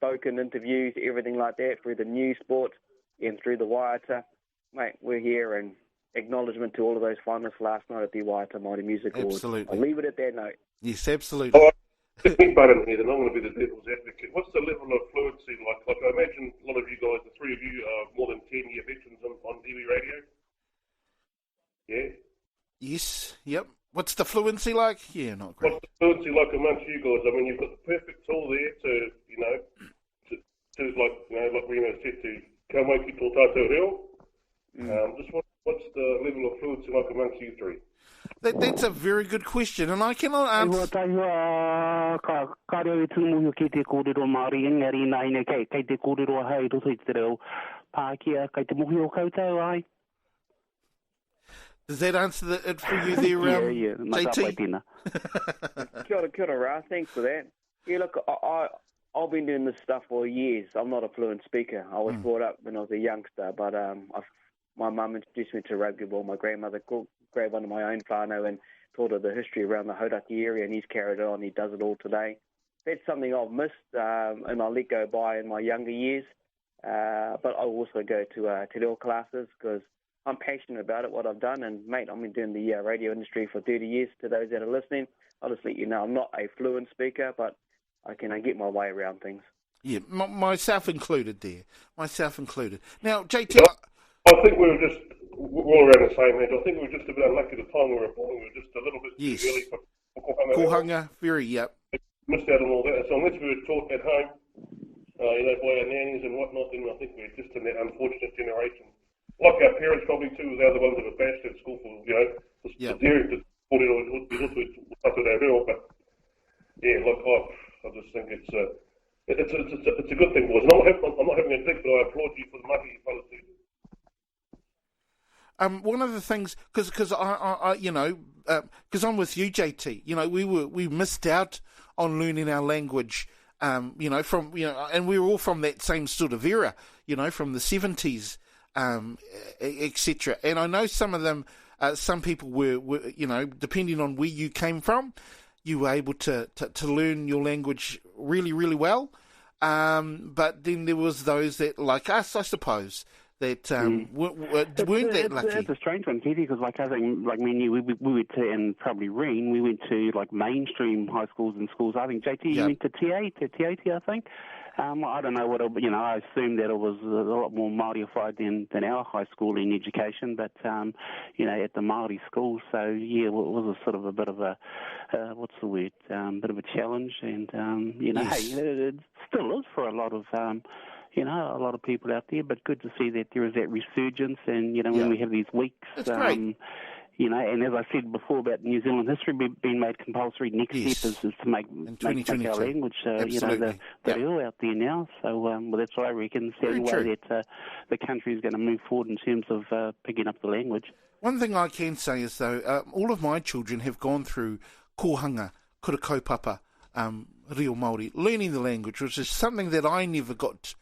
spoken interviews, everything like that, through the news sports and through the Waiata. Mate, we're here, and acknowledgement to all of those finalists last night at the Waiata Māori Music Awards. Absolutely. I'll leave it at that note. Yes, absolutely. Oh, big button here, then I'm going to be the devil's advocate. What's the level of fluency like? Like, I imagine a lot of you guys, the three of you, are more than 10-year veterans on iwi radio. Yeah? Yes, yep. What's the fluency like? Yeah, not great. What's the fluency like amongst you guys? I mean, you've got the perfect tool there to like Rino said, to kaumaki tō tātou reo. Just what's the level of fluency like amongst you three? That's a very good question, and I cannot answer. Ka reo e tūmuhi ki te kōrero Māori, engari nāine kei te kōrero hei roto i te reo Pākia, kei te muhi o koutou ai. Does that answer it for you there, yeah, JT? Kia ora, Raa. Thanks for that. Yeah, look, I've been doing this stuff for years. I'm not a fluent speaker. I was brought up when I was a youngster, but my mum introduced me to rugby ball. My grandmother grabbed one of my own whānau and taught her the history around the Hauraki area, and he's carried it on. He does it all today. That's something I've missed, and I'll let go by in my younger years. But I also go to Te Reo classes because I'm passionate about it, what I've done. And, mate, I've been doing the radio industry for 30 years. To those that are listening, I'll just let you know I'm not a fluent speaker, but I can get my way around things. Yeah, myself included there. Myself included. Now, JT... Yeah, I think we're all around the same age. I think we were just a bit unlucky the time we were born. We were just a little bit too early for Kohanga, very, yep. Missed out on all that. So unless we were taught at home, by our nannies and whatnot, then I think we're just in that unfortunate generation. Like our parents probably too, they're the ones that were bashed at school for, the theory to put it on, but yeah, look, I just think it's a good thing, boys. And I'm not having a dig, but I applaud you for the maki you fellas do. One of the things, because I'm with you, JT. We missed out on learning our language. And we were all from that same sort of era. From the 70s, etc. And I know some of them, some people were, depending on where you came from, you were able to learn your language really, really well. But then there was those that, like us, I suppose, that weren't that lucky. It's a strange one, Kitty, because like I think, like me and you, we went to, and probably Reen, we went to like mainstream high schools and schools. I think JT, you went to TAT, I think. I don't know what, I assumed that it was a lot more Māorified than our high schooling education, but, at the Māori schools, so yeah, it was a sort of a bit of a, bit of a challenge, and, yes. Hey, it still is for a lot of, a lot of people out there, but good to see that there is that resurgence, and, when we have these weeks, that's great. And as I said before about New Zealand history being made compulsory, next step is to make our language, the reo out there now. So that's what I reckon. It's the only way that the country is going to move forward in terms of picking up the language. One thing I can say is, though, all of my children have gone through kohanga, kura kaupapa, Reo Maori, learning the language, which is something that I never got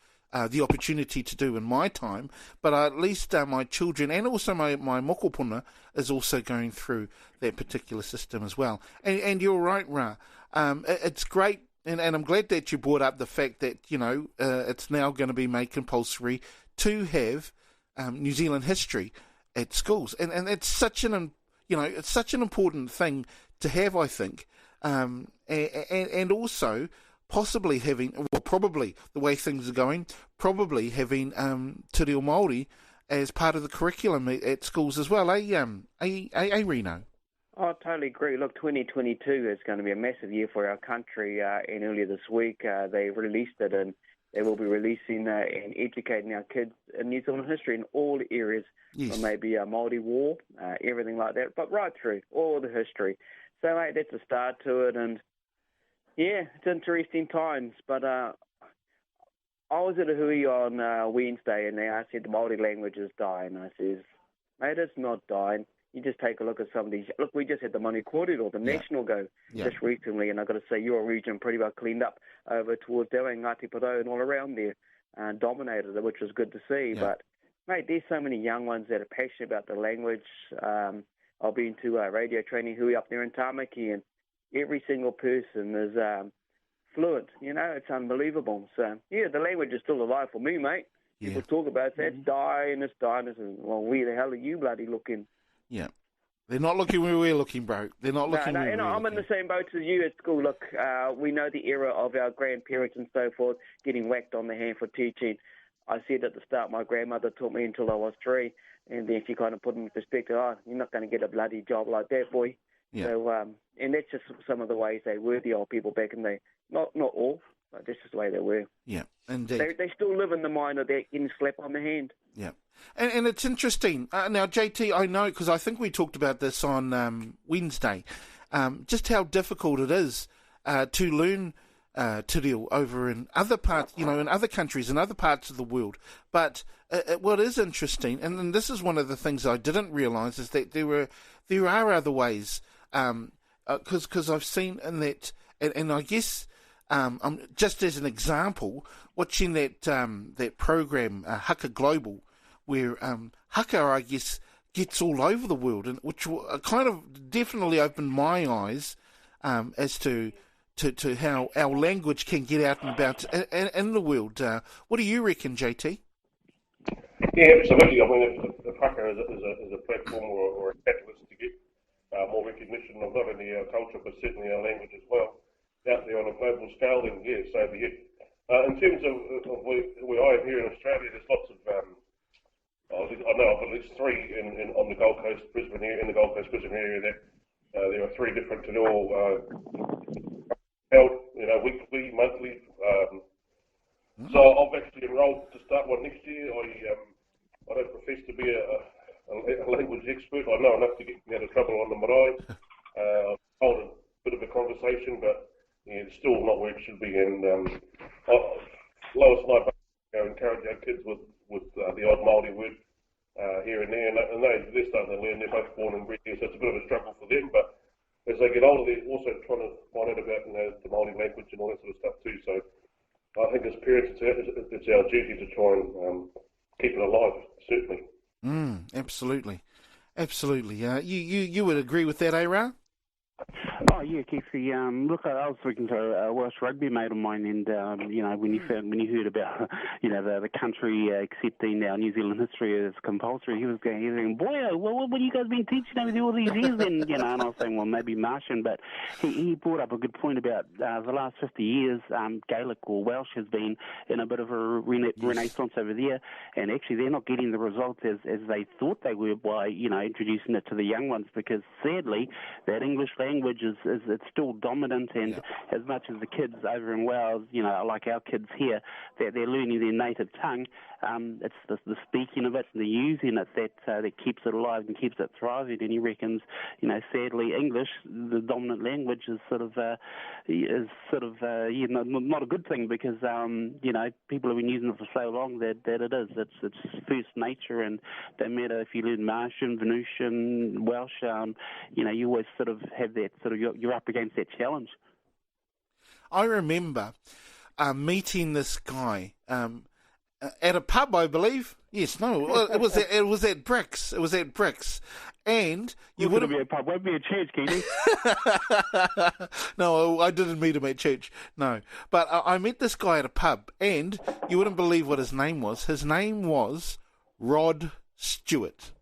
the opportunity to do in my time, but at least my children and also my mokopuna is also going through that particular system as well. And you're right, Raa. It's great, and I'm glad that you brought up the fact that, it's now going to be made compulsory to have New Zealand history at schools. And it's such an important thing to have, I think. And also possibly having, probably the way things are going, probably having Te Reo Maori as part of the curriculum at schools as well, Rino? I totally agree. Look, 2022 is going to be a massive year for our country, and earlier this week they released it, and they will be releasing and educating our kids in New Zealand history in all areas, yes. Maybe Māori war, everything like that, but right through, all the history. So, mate, that's a start to it, and yeah, it's interesting times, but I was at a hui on Wednesday, and I said the Māori language is dying. I says, mate, it's not dying. You just take a look at some of these. Look, we just had the Mani Kōrero, the National go just recently, and I've got to say your region pretty well cleaned up over towards Te Ngāti Porou and all around there, and dominated it, which was good to see. Yeah. But, mate, there's so many young ones that are passionate about the language. I've been to radio training hui up there in Tāmaki, and every single person is fluent. It's unbelievable. So, yeah, the language is still alive for me, mate. Yeah. People talk about that, it's dying. Well, where the hell are you bloody looking? Yeah. They're not looking where we're looking, bro. They're not looking where we're looking. I'm in the same boat as you at school. Look, we know the era of our grandparents and so forth, getting whacked on the hand for teaching. I said at the start, my grandmother taught me until I was 3, and then she kind of put in perspective, you're not going to get a bloody job like that, boy. Yeah. So, and that's just some of the ways they were, the old people back in the, not all, but that's just the way they were. Yeah, indeed. They still live in the mind of that getting slapped on the hand. Yeah. And it's interesting. Now, JT, I know, because I think we talked about this on Wednesday, just how difficult it is to learn te reo over in other parts, in other countries, in other parts of the world. But what is interesting, and this is one of the things I didn't realise, is that there are other ways, because I've seen in that, and I guess just as an example, watching that program Haka Global, where haka, I guess, gets all over the world, and which kind of definitely opened my eyes as to how our language can get out and about in the world. What do you reckon, JT? Yeah, absolutely. I mean, if haka is a platform or a catalyst to get more recognition of not only our culture but certainly our language as well out there on a global scale, then yeah, so be it. In terms of where I am here in Australia, there's lots of I know of at least 3 on the Gold Coast, Brisbane area, in the Gold Coast, Brisbane area. That there are 3 different te reo held, weekly, monthly. So I've actually enrolled to start one next year. I don't profess to be a language expert. I know enough to get me out of trouble on the marae. Hold a bit of a conversation, but yeah, it's still not where it should be. And Lois and I encourage our kids with the odd Māori word here and there, and they're starting to learn. They're both born and bred here, so it's a bit of a struggle for them. But as they get older, they're also trying to find out about the Māori language and all that sort of stuff too. So I think as parents, it's our duty to try and keep it alive. Certainly. Absolutely. You would agree with that, Raa? Oh yeah, Keithy. Look, I was speaking to a Welsh rugby mate of mine, and when he heard about the country accepting our New Zealand history as compulsory, he was going, boy, what have you guys been teaching over there all these years? And and I was saying, well, maybe Martian, but he brought up a good point about the last 50 years. Gaelic or Welsh has been in a bit of a renaissance over there, and actually they're not getting the results as they thought they were by introducing it to the young ones, because sadly that English language is it's still dominant, and as much as the kids over in Wales, like our kids here, they're learning their native tongue, it's the speaking of it and the using it that keeps it alive and keeps it thriving. And he reckons, sadly, English, the dominant language, is sort of not a good thing, because people have been using it for so long that it's first nature, and no matter if you learn Martian, Venusian, Welsh, you always sort of have that you're up against that challenge. I remember meeting this guy at a pub, I believe. Yes, no, it was at Bricks. It was at Bricks, and you wouldn't be a pub. Won't be a church, Keating. No, I didn't meet him at church. No, but I met this guy at a pub, and you wouldn't believe what his name was. His name was Rod Stewart.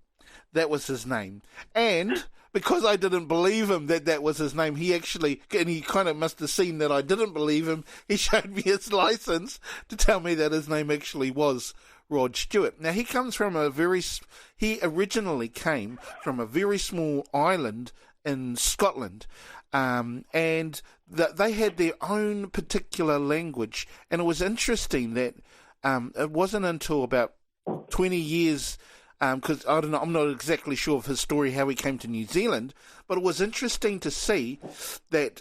That was his name, and because I didn't believe him that was his name, he kind of must have seen that I didn't believe him. He showed me his license to tell me that his name actually was Rod Stewart. Now, he originally came from a very small island in Scotland, and they had their own particular language. And it was interesting that it wasn't until about 20 years, because I don't know, I'm not exactly sure of his story, how he came to New Zealand, but it was interesting to see that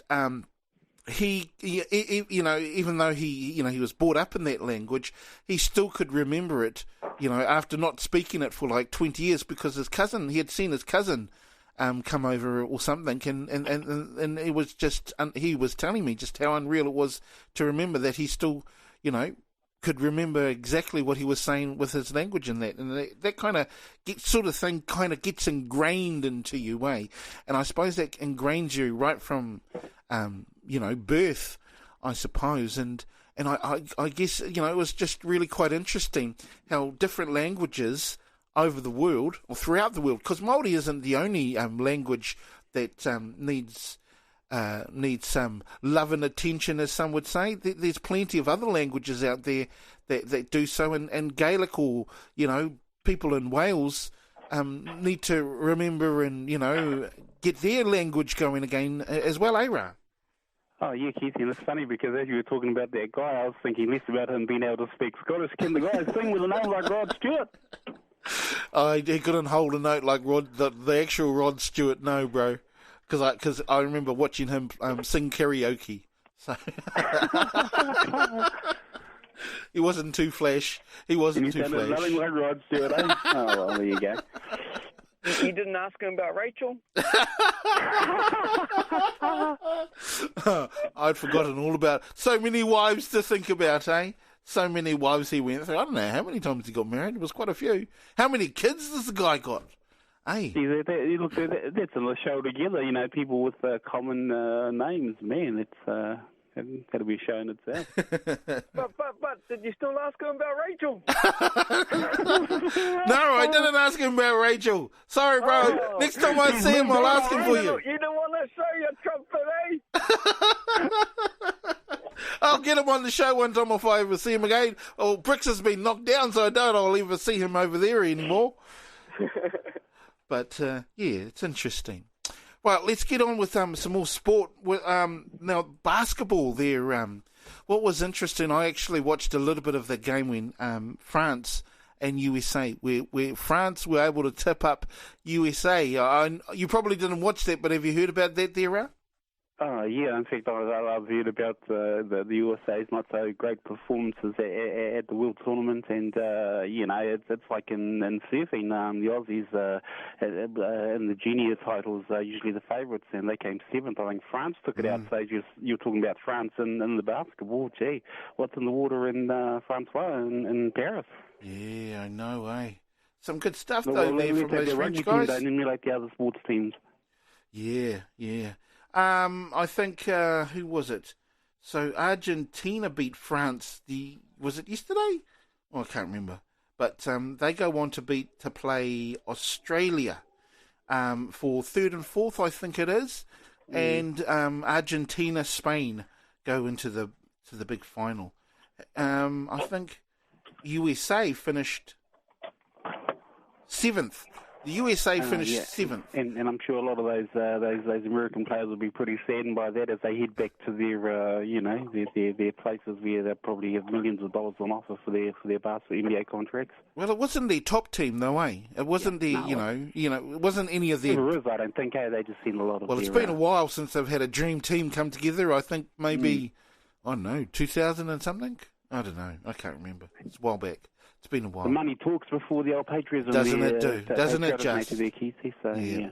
he even though he was brought up in that language, he still could remember it, after not speaking it for like 20 years, because he had seen his cousin come over or something, and it was just, he was telling me just how unreal it was to remember that he still, could remember exactly what he was saying with his language and that kind of thing gets ingrained into you, eh? And I suppose that ingrains you right from, birth, I suppose. And I guess, you know, it was just really quite interesting how different languages over the world, or throughout the world, because Māori isn't the only language that needs some love and attention, as some would say. There's plenty of other languages out there that do so, and Gaelic, or, you know, people in Wales need to remember and, you know, get their language going again as well, eh, Raa? Oh, yeah, Keith, and it's funny because as you were talking about that guy, I was thinking less about him being able to speak Scottish. Can the guy sing with a name like Rod Stewart? He couldn't hold a note like the actual Rod Stewart, no, bro. Because I remember watching him sing karaoke. So he wasn't too flash. He wasn't too flash. Nothing like Rod Stewart, eh? Oh, well, there you go. You didn't ask him about Rachel? I'd forgotten all about so many wives to think about, eh? So many wives he went through. I don't know how many times he got married. It was quite a few. How many kids does the guy got? Hey. Look, that's on the show together, you know, people with common names. Man, it's that'll be a show in itself. But did you still ask him about Rachel? No, I didn't ask him about Rachel. Sorry, bro. Oh. Next time I see him, I'll ask him for you. You don't want to show your trumpet, eh? I'll get him on the show one time if I ever see him again. Oh, Bricks has been knocked down, so I doubt I'll ever see him over there anymore. But, yeah, it's interesting. Well, let's get on with some more sport. Now, basketball there. What was interesting, I actually watched a little bit of the game when France and USA, where France were able to tip up USA. You probably didn't watch that, but have you heard about that there, Raa? Oh, yeah. In fact, I've heard about the USA's not so great performances at the World Tournament, and, you know, it's like in surfing, the Aussies in the junior titles are usually the favourites, and they came seventh. I think France took it out, so you're talking about France in the basketball. Gee, what's in the water in Francois in Paris? Yeah, I know, eh? Some good stuff, though, there from those French guys. Don't emulate the other sports teams. Yeah. I think, who was it? So Argentina beat France, was it yesterday? Oh, I can't remember. But they go on to play Australia for third and fourth, I think it is. And Argentina, Spain go into the big final. I think USA finished seventh. The USA finished seventh, and I'm sure a lot of those American players will be pretty saddened by that as they head back to their their places where they probably have millions of dollars on offer for their basketball NBA contracts. Well, it wasn't their top team though, eh? It wasn't it wasn't any of them. Never is, I don't think. They just seen a lot of. Well, it's been a while since they've had a dream team come together. I think maybe I don't know, 2000 and something. I don't know. I can't remember. It's a while back. It's been a while. The money talks before the old patriotism. Doesn't it do? Doesn't it just? Yeah.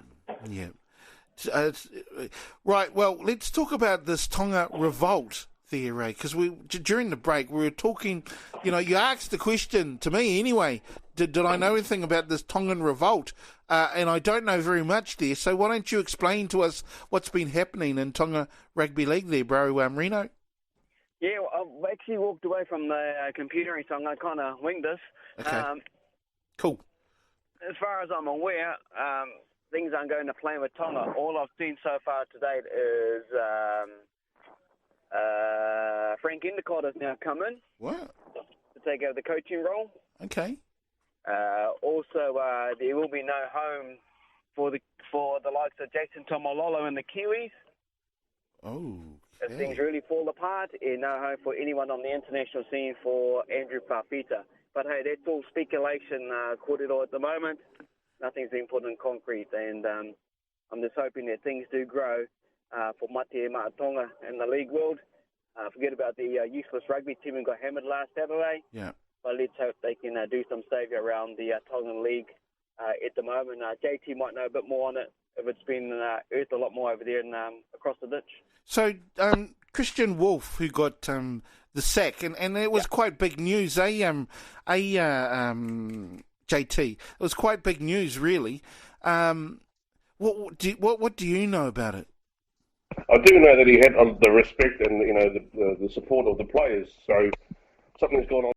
Right, well, let's talk about this Tonga revolt there, Ray, because during the break we were talking, you asked the question to me anyway, did I know anything about this Tongan revolt? And I don't know very much there, so why don't you explain to us what's been happening in Tonga Rugby League there, bro, Rino? Yeah, well, I've actually walked away from the computer, so I'm going to kind of wing this. Okay. Cool. As far as I'm aware, things aren't going to plan with Tonga. All I've seen so far to date is Frank Endicott has now come in. What? To take over the coaching role. Okay. Also, there will be no home for the likes of Jason Tomololo and the Kiwis. Oh. If things really fall apart, no home for anyone on the international scene for Andrew Papita. But hey, that's all speculation, Kōrero, at the moment. Nothing's been put in concrete, and I'm just hoping that things do grow for Mate Tonga and the league world. Forget about the useless rugby team who got hammered last Saturday. Yeah. But let's hope they can do some saviour around the Tongan league at the moment. JT might know a bit more on it if it's been earthed a lot more over there and across the ditch. So, Christian Wolf, who got the sack, and it was quite big news, JT. It was quite big news, really. What do you know about it? I do know that he had the respect and the support of the players. So something's gone on